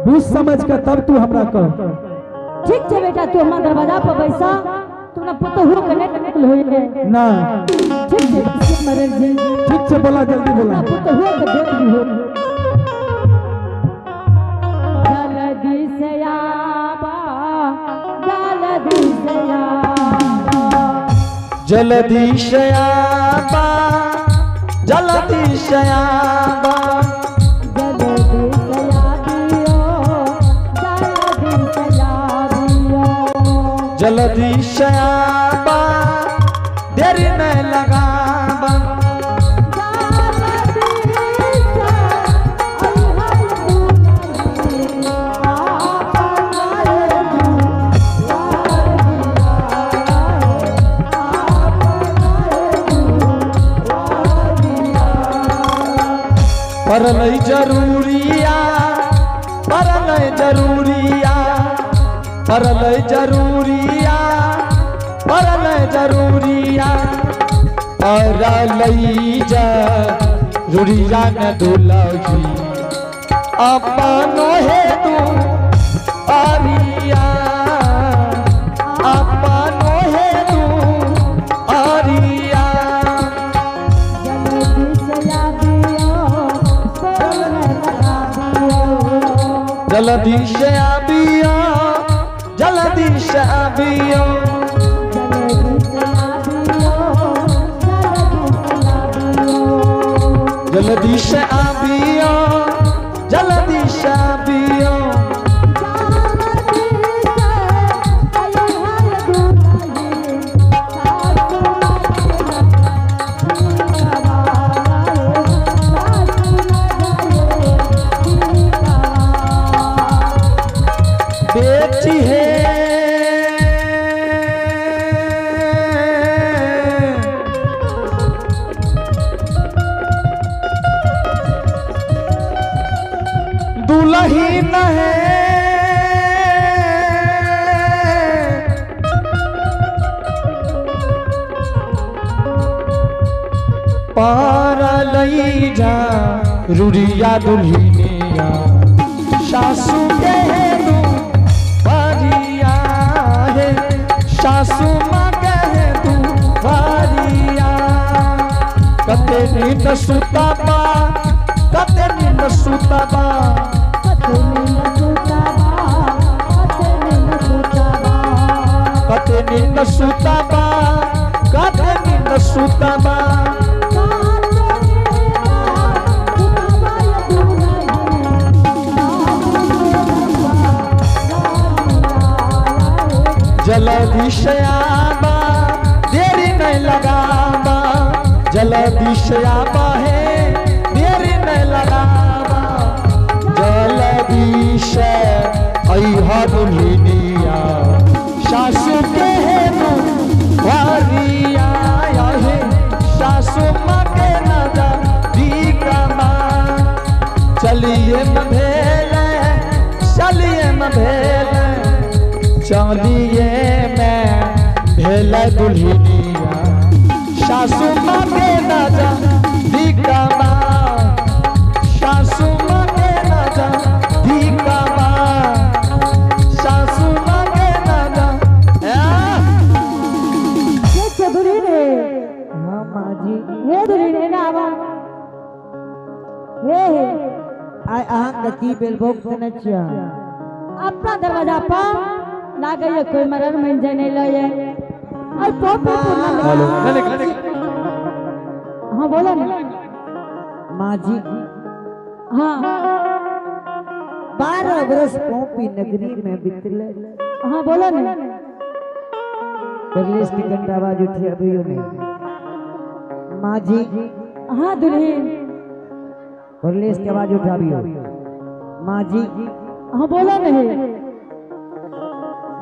बुझ समझ कर तब तू हमरा कह। ठीक है बेटा, तू हमारा दरवाजा पर बैसा, तुमने पता हुआ कनेक्ट निकल होई है ना। ठीक है मरर जी, ठीक से बोला, जल्दी बोला। पता हुआ के देख ली हो। जल्दी से आवा, जल्दी से आवा, जल्दी से आवा, जल्दी से आवा, जल्दी से आवा, देरी नहीं लगावा, पर नहीं जरूरिया, पर नहीं जरूरिया, पर नहीं जरूरिया, पर नहीं जरूरिया, पर नहीं जरूरिया न दुलही अपनो है तू आरिया, अपनो है तू आरिया, जल्दी से आबियो, जल्दी से आबियो, जल्दी से आबियो, जल्दी से आबियो, बेटी है दुल्हन है, पार लई जा रुरिया दुल्हनिया, सासू के दू बारिया है, सासू माँ कहे तू बारिया, कते नींद सुताबा, कते नींद सुताबा, कते नींद सुताबा, कते नींद सुताबा, जल्दी से आवा, देरी नहीं लगावा, जल्दी से आवा है, देरी नहीं लगावा, जल्दी से अइहा दुल्हनिया, सासू के है दुआरिया है, सासू माँ के नजा दीकमा, चलिए मभेले, चलिए मभेले, चलिए मैं भेल दुल्हनिया, सासू माँ के नजा दीकमा, सासू माँ के नजा दीकमा, सासू माँ के नजा हाँ माँ जी, हे दुल्हन ना आवा, हे आय अहाँ गति बेलबोक नचिया, अपना दरवाजा पर लागे ये कोई मरर में जाने लगे, और पोपी हेलो हाँ बोलो ना माँ जी। हाँ 12 वर्ष पोपी नगरी में बितले, हाँ बोलो ना परलेश की कंठ आवाज उठी अभियो में, माँ जी। हाँ दुल्हन, परलेश की आवाज उठा अभियो, माँ जी। हाँ बोलो नहीं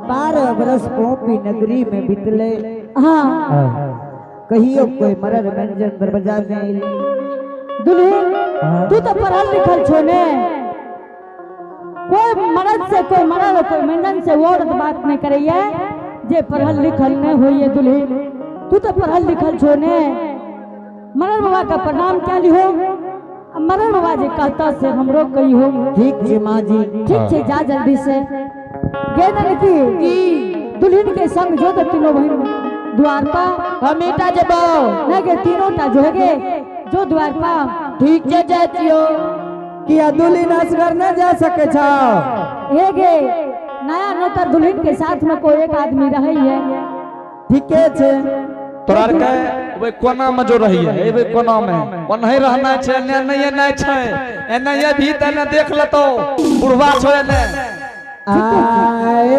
12 वर्ष पोपी नगरी में बितले, हाँ कहियो कोई मरर व्यंजन दरवाजा में आइले, दुल्हन तू तो पढ़ल लिखल छो ने, कोई मर्द से कोई मरद कोई मंजन से वो बात नहीं करिए जे पढ़ल लिखल नहीं होइए दुल्हन, तू तो पढ़ल लिखल छो ने, मरद बाबा का प्रणाम क्या लिहो, मरण बाबा जी कहता से हमरो कही हो। ठीक है माँ जी। ठीक है जा जल्दी से गे की दुल्हन के संग जो तो तीनों बहन द्वार पर हमेटा जब न गे तीनों टा जो गे जो द्वार पर ठीक है जातियो किया दुल्हन असगर न जा सके छा। हे गे नया नौतर दुल्हन के साथ में कोई एक आदमी रही है। ठीक है छे तोरा के वे कोना में जो रही है ए वे कोना में कोन है रहना छे ने नहीं छे एने ये भी तने देख लेतो बुढ़वा छोए ने आए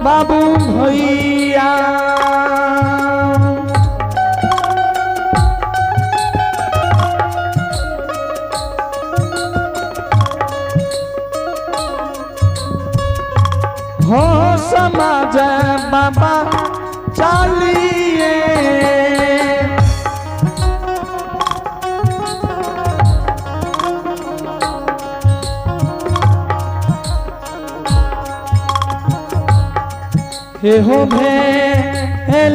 बाबू भैया हो समाज बाबा चलिए हे हो भेलियई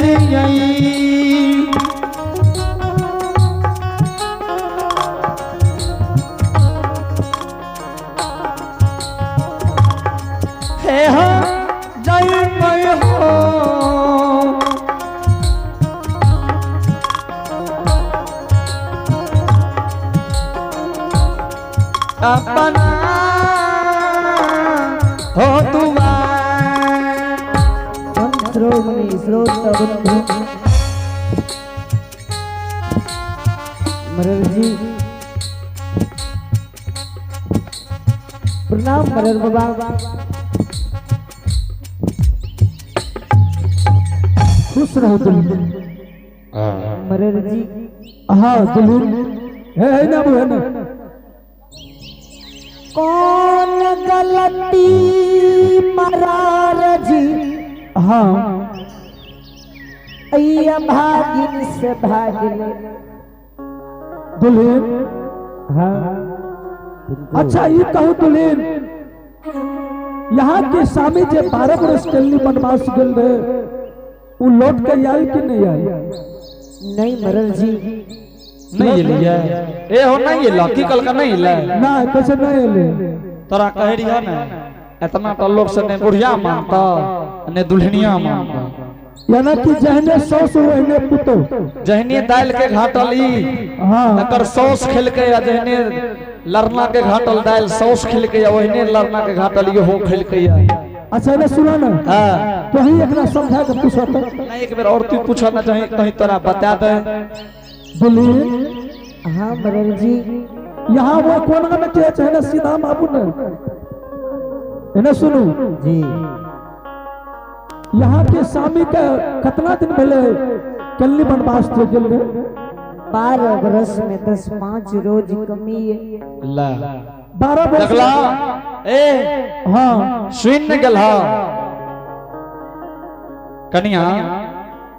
हे हो जय मय हो अपना हो दुआ श्रोमणी श्रोता बंधु मरर जी प्रणाम मरर बाबा। खुश रहो दुल्हन। मरर जी हाँ दुल्हन है ना वो है ना। कौन गलती मरार जी हाँ अय्या भागिन से भागले दुल्हन। हाँ अच्छा ये कहूँ दुल्हन यहाँ के स्वामी जे 12 वर्ष कल्ली बनवास गल रहे वो लौट कर आई कि नहीं आई? नहीं मरर जी नहीं लिया ए हो नहीं लकी कल का नहीं ले ना कैसे नहीं ले तोरा कह रही है ना इतना तो लोग से ने बुढ़िया मानता ने दुल्हनिया मानता यानी कि जहने सौस वहने पुतो जहने दाल के घाटली हाँ नकर सौस खेल के या जहने लरना के घाटल दाल सौस खेल के या वहने लरना के घाटल ये हो खेल के या अच्छा ने सुना ना हां तो ही एकरा समझा के पूछो तो नहीं एक बार और तू पूछो ना चाहे कहीं तोरा बता दे दुल्हन। हाँ मरर जी यहाँ वो कोना में के है ना सीधा बाबू ने इन्हें सुनू जी यहाँ के स्वामी का कितना दिन पहले कल्ली बनवास थे गेल रे 12 बरस में 10-5 रोज कमी है। ला 12 वर्ष देखला ए हाँ सुन न गेल हा कनिया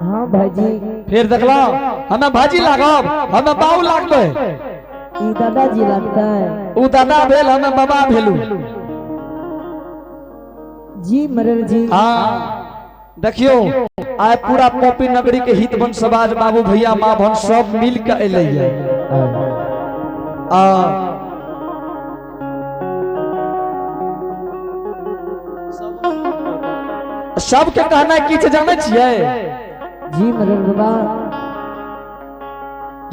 हाँ भाजी फिर देखला हमें भाजी लागब हमें बाऊ लागबे ई दादाजी लगता है उ दादा भेल हमें बाबा भेलू जी मरर जी। हाँ देखियो आय पूरा पोपी नगरी के हित बन समाज बाबू भैया माँ बहन सब मिल के अलै है सबके कहना की छै जाने छियै जी मरर बाबा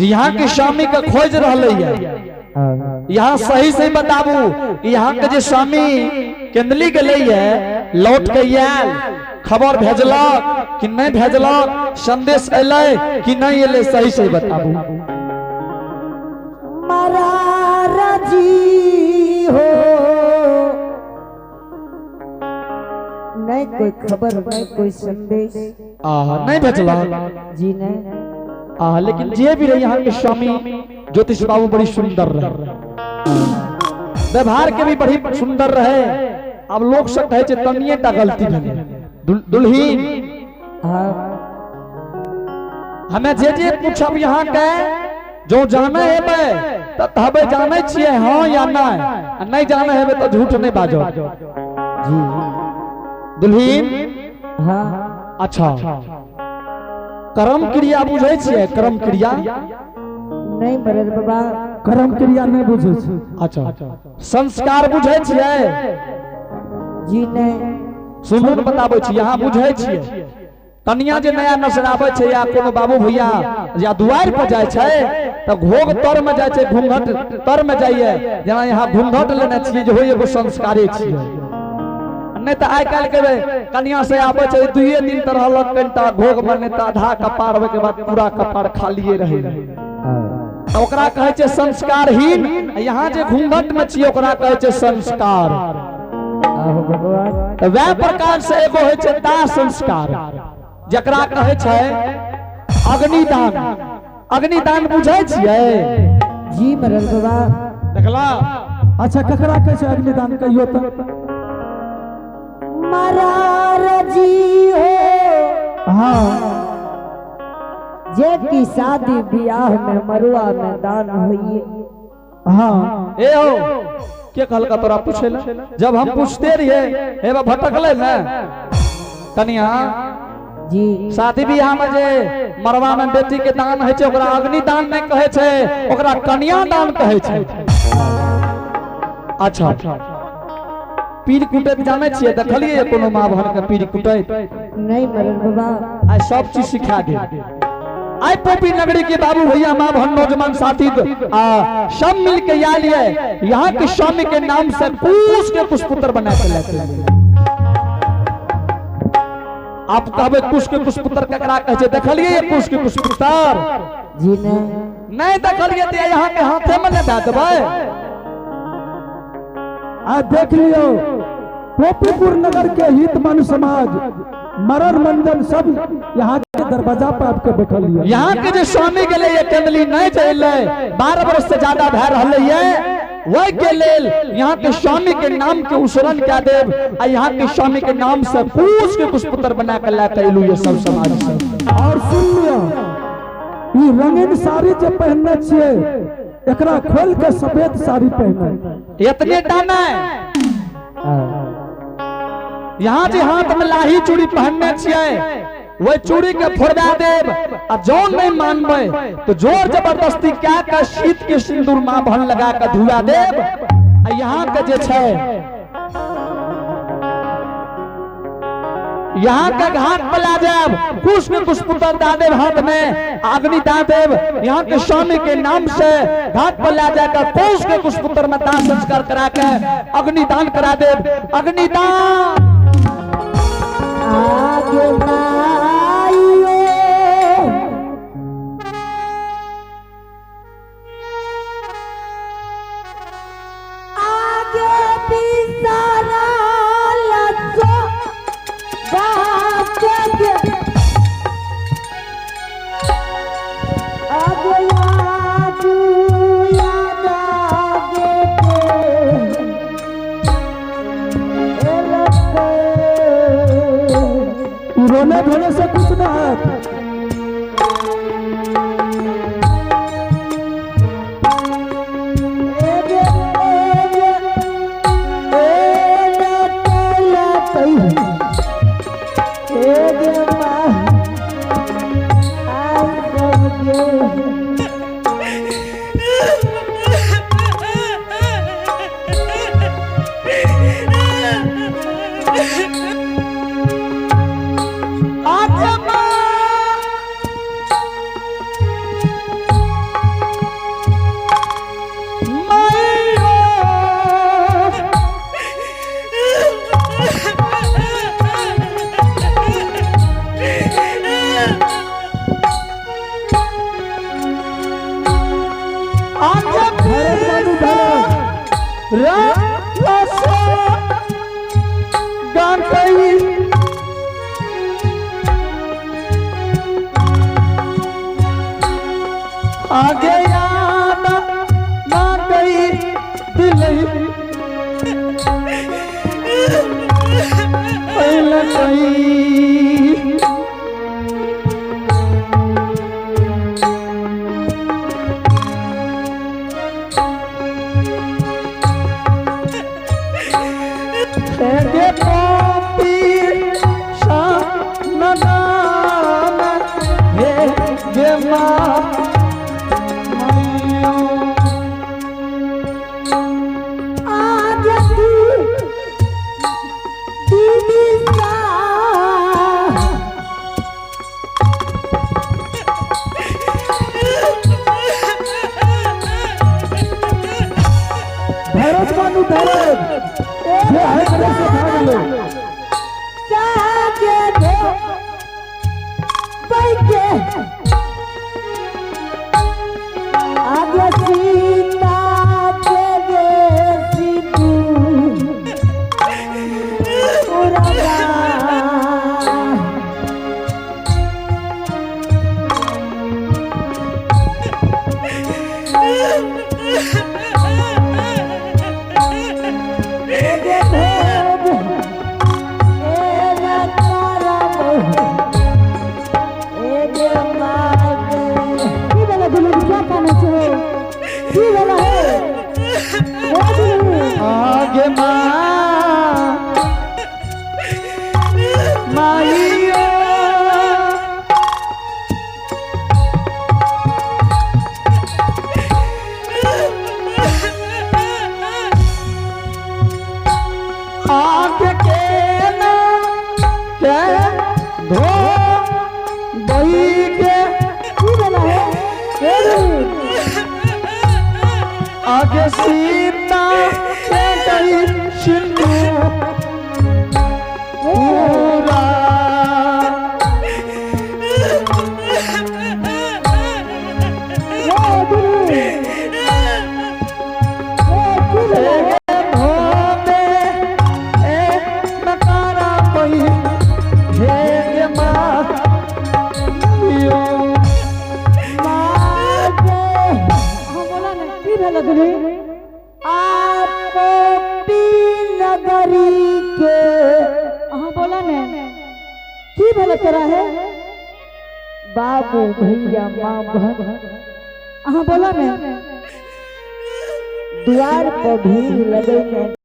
यहाँ के स्वामी के खोज रहले है यहाँ सही सही बताबू यहाँ के जे स्वामी केंदली गेले है लौट के आयल खबर भेजलक कि नहीं भेजलक संदेश अलै कि नहीं अलै सही सही बताबू मरारा जी हो नहीं कोई खबर नहीं कोई संदेश नहीं भेजलक जी नहीं लेकिन जे भी रहे यहाँ के स्वामी ज्योतिष बाबू बड़ी सुंदर रहे व्यवहार के भी बड़ी सुंदर रहे। अब लोग सब कहे तनिए टा गलती भेलै दुल्हीन हमें जे पूछब यहाँ के जो जाने हेबे तबे जाने छियै हाँ या नहीं नहीं जाने हेबे तो झूठ नहीं बाजो जी दुल्हीन। हाँ अच्छा कर्म क्रिया बुझे छियै कर्म क्रिया नहीं मरर बाबा कर्म क्रिया नहीं बुझे छी। अच्छा संस्कार बुझे छियै जी नहीं सुनू न बताबै छी यहाँ बुझे छियै कनिया जे नया नसर आबै छै या कोनो बाबू भैया या दुआर पर जाय छै त घोग तर में जाय छै घूंघट तर में जाइए जेना यहाँ घूंघट लेने छियै जे होय एगो संस्कारे छियै नहीं तो आइ काल्हि के कनिया से आबै छै 2 दिन त रहलक कनिटा घोग बने त आधा कपार होय के बाद पूरा कपार खालिए रहे ओकरा कहै छै संस्कारहीन। यहाँ जे घूंघट में छियै ओकरा कहै छै संस्कार। आहो भगवान वह प्रकार से एगो होय छै दाह संस्कार जकरा कहै छै अग्निदान। अग्निदान बुझै छियै जी मरर बाबा देखला अच्छा ककरा कहै छै अग्निदान कहियो तो मरारा जी हो हाँ जे की शादी ब्याह में मरुआ में दान हुई। हाँ ए हो के कहलका तोरा पूछेला जब हम पूछते रहिए हेबा भटकले ना कनिया जी शादी बियाह में जे मरवा में बेटी के दान है छै ओकरा अग्निदान नहीं कहे छै ओकरा कन्या दान कहे छै। अच्छा पीर कुटैत जाने छियै देखलिए कोनो माँ बहन के पीर कुटैत नहीं मरर बाबा आई सब चीज सिखा दे। आई पोपी नगरी के बाबू भैया माँ बहन नौजवान साथी सब मिल के आयल है यहाँ के स्वामी के नाम से कुश के पुष्पुत्र बना के लेते। आप कहबे कुश के पुष्पुत्र ककरा कहे छै देखलिए ये कुश के पुष्पुत्र जी नहीं देखलिए तो यहाँ के हाथे में नहीं दे देबै। आज देख लियो पोपीपुर नगर के हितमन समाज मरण मंजन सब यहाँ के दरवाजा पर आपके बैठल है। यहाँ के जो स्वामी के लिए केंदली नहीं चले 12 वर्ष से ज्यादा भय रहे है वही के लेल यहाँ के स्वामी के नाम के उसरण क्या देव आ यहाँ के स्वामी के नाम से कुश के पुष्पुत्र बना कर लाते एलू ये सब समाज से। और सुन लियो ये रंगीन साड़ी जो पहनने छिए एकरा खोल के सफेद साड़ी पहने इतने टाना यहाँ जे हाथ में लाही चूड़ी पहनने छिए वही चूड़ी के फोड़वा देव आ जौन नहीं मानबे तो जोर जबरदस्ती क्या का शीत के सिंदूर माँ बहन लगा के धुआ देव आ यहाँ के जे छै यहाँ के घाट पर ला जाब कुश के पुष्पुत्र दादेव हाथ में अग्नि दादेव यहाँ के स्वामी के नाम से घाट पर ला जाकर कुश के पुष्पुत्र में दान संस्कार करा के अग्निदान करा देव। अग्निदान आगे रोने धोने से कुछ ना है। आगे याद ना गई दिल पहले कहीं गे पापी शान नाम हे गे माँ भरत मानु भरत ये है करे से भाग लो जाके दो बैठे आगे सीता के देसी तू उड़ागा आगे माइया आगे के ना के धो बही के आगे सीता के गई सिंधु पूरा नगरी के बोला ने की भला तेरा है बाबू भैया माँ बहन बोला ने द्वार पर भीड़ लगे